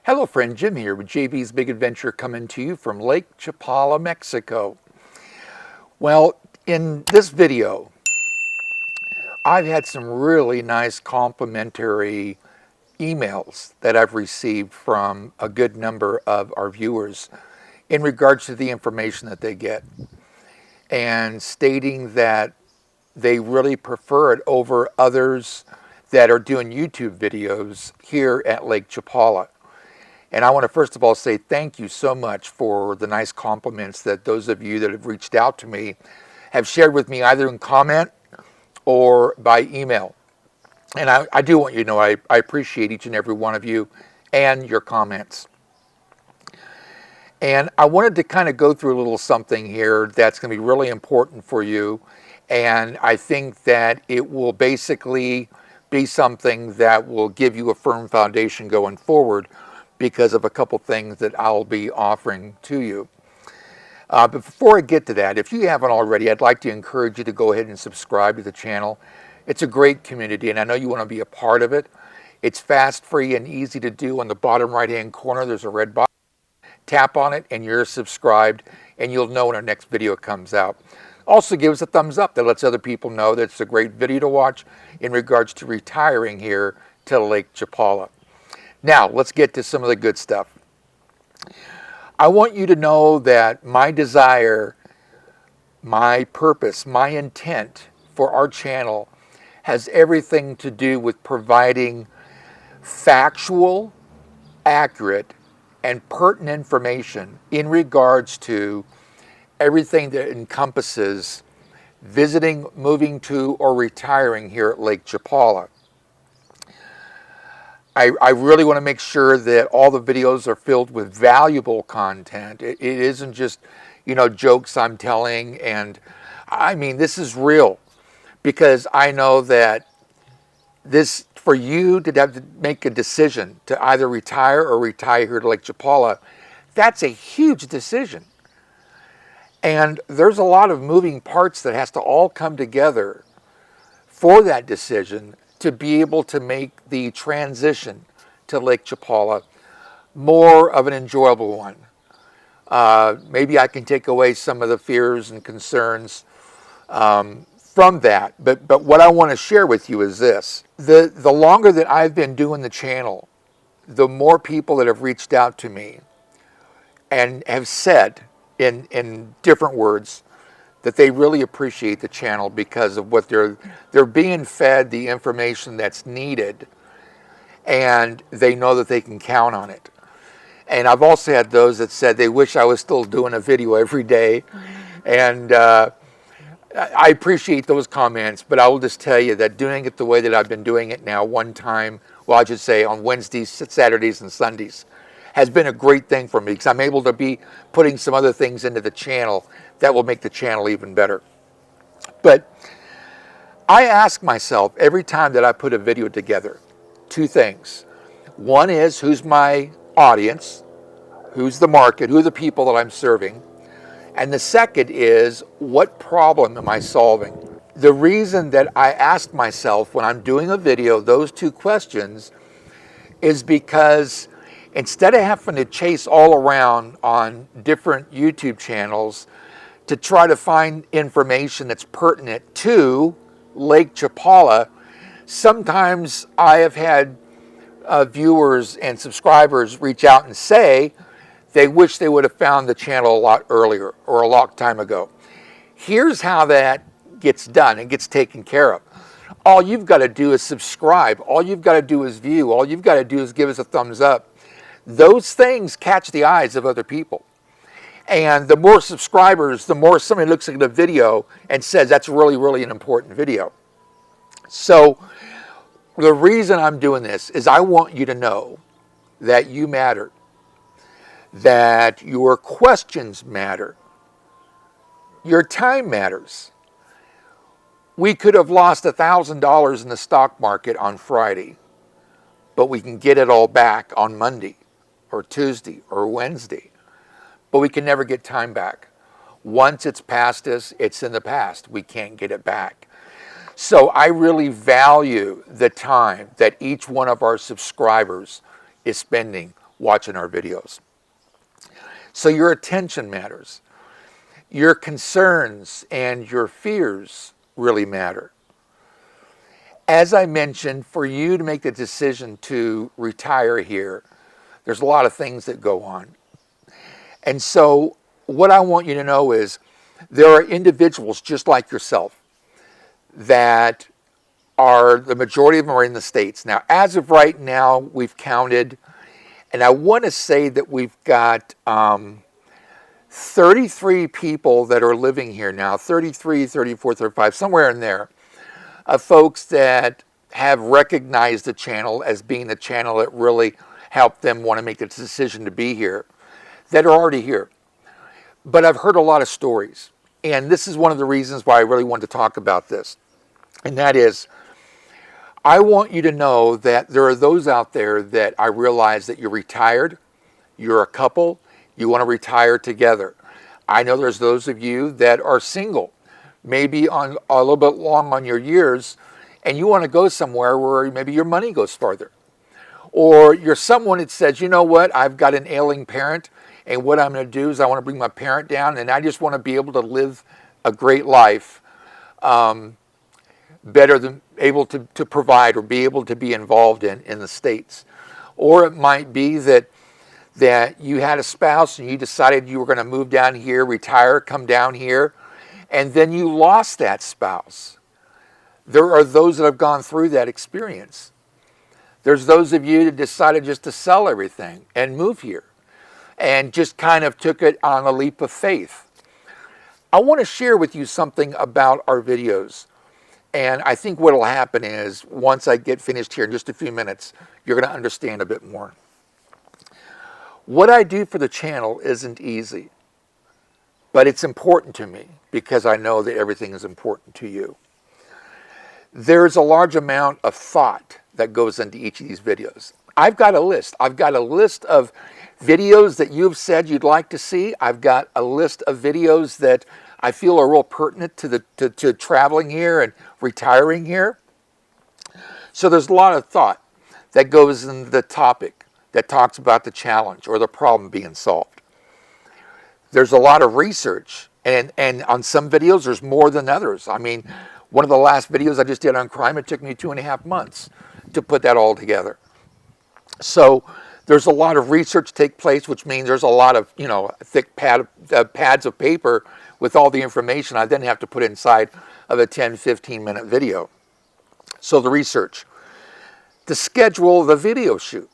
Hello friend, Jim here with JV's Big Adventure coming to you from Lake Chapala, Mexico. Well, in this video, I've had some really nice complimentary emails that I've received from a good number of our viewers in regards to the information that they get, and stating that they really prefer it over others that are doing YouTube videos here at Lake Chapala. And I want to first of all say thank you so much for the nice compliments that those of you that have reached out to me have shared with me, either in comment or by email. And I do want you to know I appreciate each and every one of you and your comments. And I wanted to kind of go through a little something here that's going to be really important for you. And I think that it will basically be something that will give you a firm foundation going forward, because of a couple things that I'll be offering to you. But before I get to that, if you haven't already, I'd like to encourage you to go ahead and subscribe to the channel. It's a great community, and I know you want to be a part of it. It's fast, free, and easy to do. On the bottom right-hand corner, there's a red button. Tap on it, and you're subscribed, and you'll know when our next video comes out. Also, give us a thumbs up. That lets other people know that it's a great video to watch in regards to retiring here to Lake Chapala. Now, let's get to some of the good stuff. I want you to know that my desire, my purpose, my intent for our channel has everything to do with providing factual, accurate, and pertinent information in regards to everything that encompasses visiting, moving to, or retiring here at Lake Chapala. I really want to make sure that all the videos are filled with valuable content. It isn't just, jokes I'm telling. And I mean, this is real, because I know that this, for you to have to make a decision to either retire or retire here to Lake Chapala, that's a huge decision. And there's a lot of moving parts that has to all come together for that decision to be able to make the transition to Lake Chapala more of an enjoyable one. Maybe I can take away some of the fears and concerns from that. But what I want to share with you is this. The longer that I've been doing the channel, the more people that have reached out to me and have said in different words that they really appreciate the channel because of what they're being fed, the information that's needed, and they know that they can count on it. And I've also had those that said they wish I was still doing a video every day. And I appreciate those comments, but I will just tell you that doing it the way that I've been doing it now, one time, well, I should say on Wednesdays, Saturdays, and Sundays, has been a great thing for me, because I'm able to be putting some other things into the channel that will make the channel even better. But I ask myself every time that I put a video together, two things. One is, who's my audience? Who's the market? Who are the people that I'm serving? And the second is, what problem am I solving? The reason that I ask myself when I'm doing a video those two questions is because instead of having to chase all around on different YouTube channels to try to find information that's pertinent to Lake Chapala, sometimes I have had viewers and subscribers reach out and say they wish they would have found the channel a lot earlier or a long time ago. Here's how that gets done and gets taken care of. All you've got to do is subscribe. All you've got to do is view. All you've got to do is give us a thumbs up. Those things catch the eyes of other people. And the more subscribers, the more somebody looks at the video and says, that's really, really an important video. So the reason I'm doing this is I want you to know that you matter, that your questions matter, your time matters. We could have lost $1,000 in the stock market on Friday, but we can get it all back on Monday or Tuesday or Wednesday. But we can never get time back. Once it's past us, it's in the past. We can't get it back. So I really value the time that each one of our subscribers is spending watching our videos. So your attention matters. Your concerns and your fears really matter. As I mentioned, for you to make the decision to retire here, there's a lot of things that go on. And so what I want you to know is there are individuals just like yourself that are, the majority of them are in the States. Now, as of right now, we've counted, and I want to say that we've got 33 people that are living here now, 33, 34, 35, somewhere in there, of folks that have recognized the channel as being the channel that really helped them want to make the decision to be here, that are already here. But I've heard a lot of stories, and this is one of the reasons why I really wanted to talk about this. And that is, I want you to know that there are those out there that I realize that you're retired, you're a couple, you want to retire together. I know there's those of you that are single, maybe on a little bit long on your years, and you want to go somewhere where maybe your money goes farther. Or you're someone that says, you know what, I've got an ailing parent, and what I'm going to do is I want to bring my parent down, and I just want to be able to live a great life, better than able to provide or be able to be involved in the States. Or it might be that you had a spouse and you decided you were going to move down here, retire, come down here, and then you lost that spouse. There are those that have gone through that experience. There's those of you that decided just to sell everything and move here and just kind of took it on a leap of faith. I want to share with you something about our videos. And I think what will happen is once I get finished here in just a few minutes, you're going to understand a bit more. What I do for the channel isn't easy, but it's important to me because I know that everything is important to you. There's a large amount of thought that goes into each of these videos. I've got a list. I've got a list of videos that you've said you'd like to see. I've got a list of videos that I feel are real pertinent to traveling here and retiring here. So there's a lot of thought that goes into the topic that talks about the challenge or the problem being solved. There's a lot of research, and on some videos there's more than others. I mean, one of the last videos I just did on crime, it took me 2.5 months to put that all together. So there's a lot of research take place, which means there's a lot of, thick pads of paper with all the information I then have to put inside of a 10, 15-minute video. So the research. The schedule of the video shoot.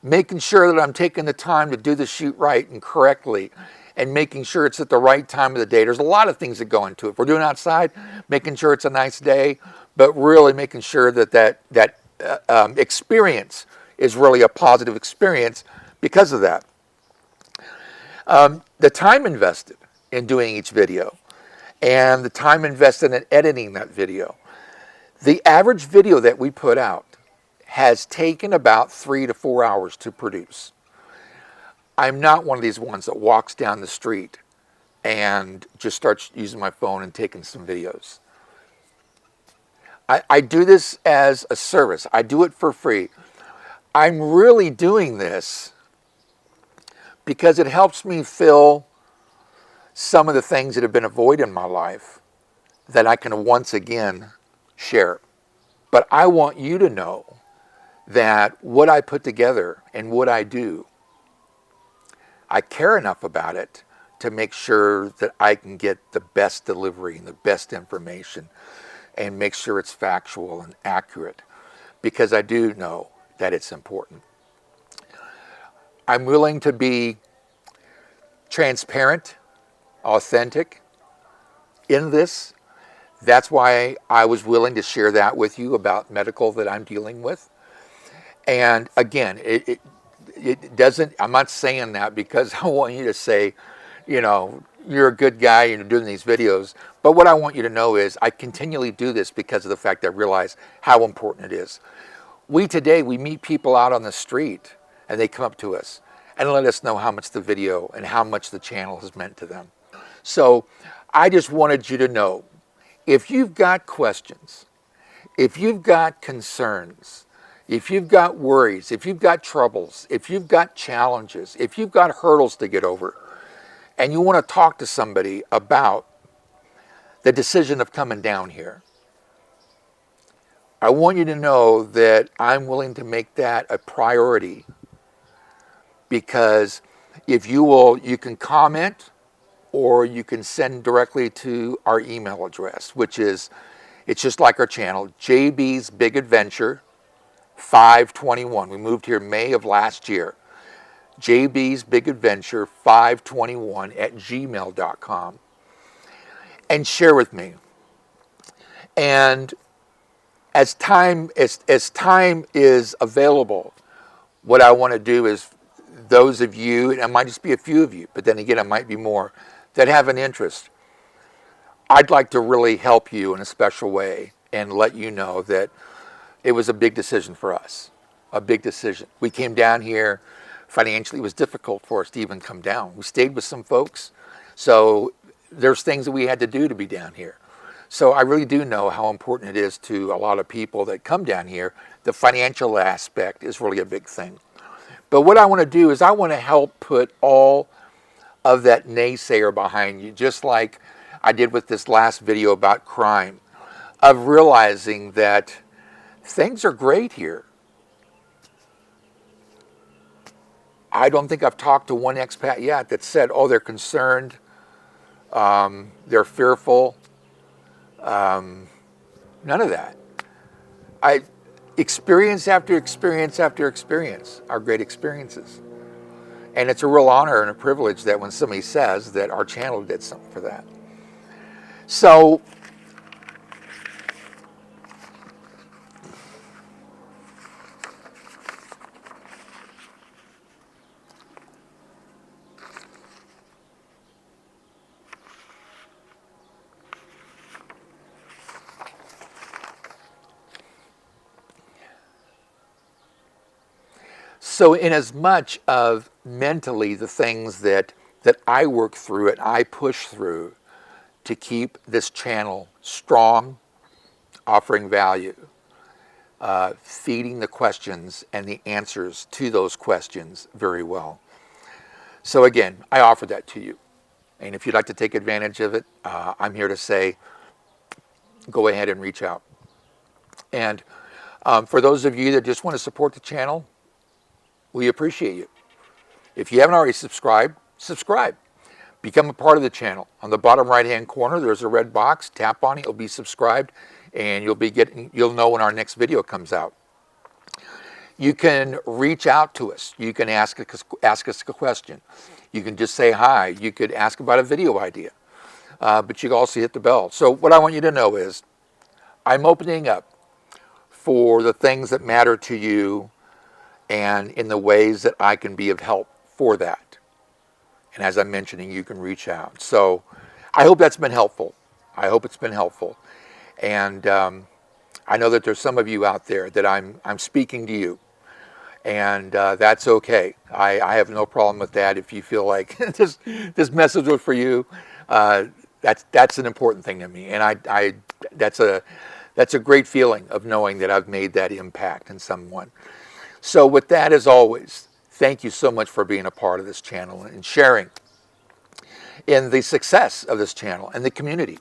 Making sure that I'm taking the time to do the shoot right and correctly and making sure it's at the right time of the day. There's a lot of things that go into it. If we're doing outside, making sure it's a nice day, but really making sure that experience is really a positive experience because of that. The time invested in doing each video and the time invested in editing that video. The average video that we put out has taken about 3 to 4 hours to produce. I'm not one of these ones that walks down the street and just starts using my phone and taking some videos. I do this as a service. I do it for free. I'm really doing this because it helps me fill some of the things that have been a void in my life that I can once again share. But I want you to know that what I put together and what I do, I care enough about it to make sure that I can get the best delivery and the best information and make sure it's factual and accurate, because I do know that it's important. I'm willing to be transparent, authentic in this. That's why I was willing to share that with you about medical that I'm dealing with. And again, it doesn't, I'm not saying that because I want you to say, you're a good guy and you're doing these videos. But what I want you to know is I continually do this because of the fact that I realize how important it is. We meet people out on the street and they come up to us and let us know how much the video and how much the channel has meant to them. So I just wanted you to know, if you've got questions, if you've got concerns, If you've got worries, if you've got troubles, if you've got challenges, if you've got hurdles to get over, and you want to talk to somebody about the decision of coming down here, I want you to know that I'm willing to make that a priority, because if you will, you can comment or you can send directly to our email address, which is, it's just like our channel, JB's Big Adventure 521. We moved here May of last year. JB's Big Adventure 521 at gmail.com, and share with me. And as time is available, what I want to do is, those of you, and it might just be a few of you, but then again it might be more, that have an interest, I'd like to really help you in a special way and let you know that it was a big decision for us, a big decision. We came down here, financially it was difficult for us to even come down. We stayed with some folks, so there's things that we had to do to be down here. So I really do know how important it is to a lot of people that come down here. The financial aspect is really a big thing. But what I want to do is I want to help put all of that naysayer behind you, just like I did with this last video about crime, of realizing that things are great here. I don't think I've talked to one expat yet that said, oh, they're concerned, they're fearful. None of that. Experience after experience after experience are great experiences. And it's a real honor and a privilege that when somebody says that our channel did something for that. So, in as much of mentally the things that I work through and I push through to keep this channel strong, offering value, feeding the questions and the answers to those questions very well. So again, I offer that to you. And if you'd like to take advantage of it, I'm here to say, go ahead and reach out. And for those of you that just want to support the channel, we appreciate you. If you haven't already subscribed, subscribe. Become a part of the channel. On the bottom right-hand corner, there's a red box. Tap on it, you'll be subscribed, and you'll know when our next video comes out. You can reach out to us. You can ask us a question. You can just say hi. You could ask about a video idea. But you can also hit the bell. So what I want you to know is, I'm opening up for the things that matter to you and in the ways that I can be of help for that. And as I'm mentioning, you can reach out. So I hope that's been helpful. I hope it's been helpful. And I know that there's some of you out there that I'm speaking to you. And that's okay. I have no problem with that. If you feel like this message was for you, that's an important thing to me. And that's a great feeling of knowing that I've made that impact in someone. So with that, as always, thank you so much for being a part of this channel and sharing in the success of this channel and the community.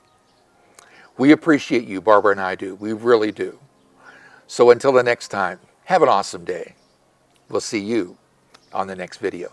We appreciate you, Barbara and I do. We really do. So until the next time, have an awesome day. We'll see you on the next video.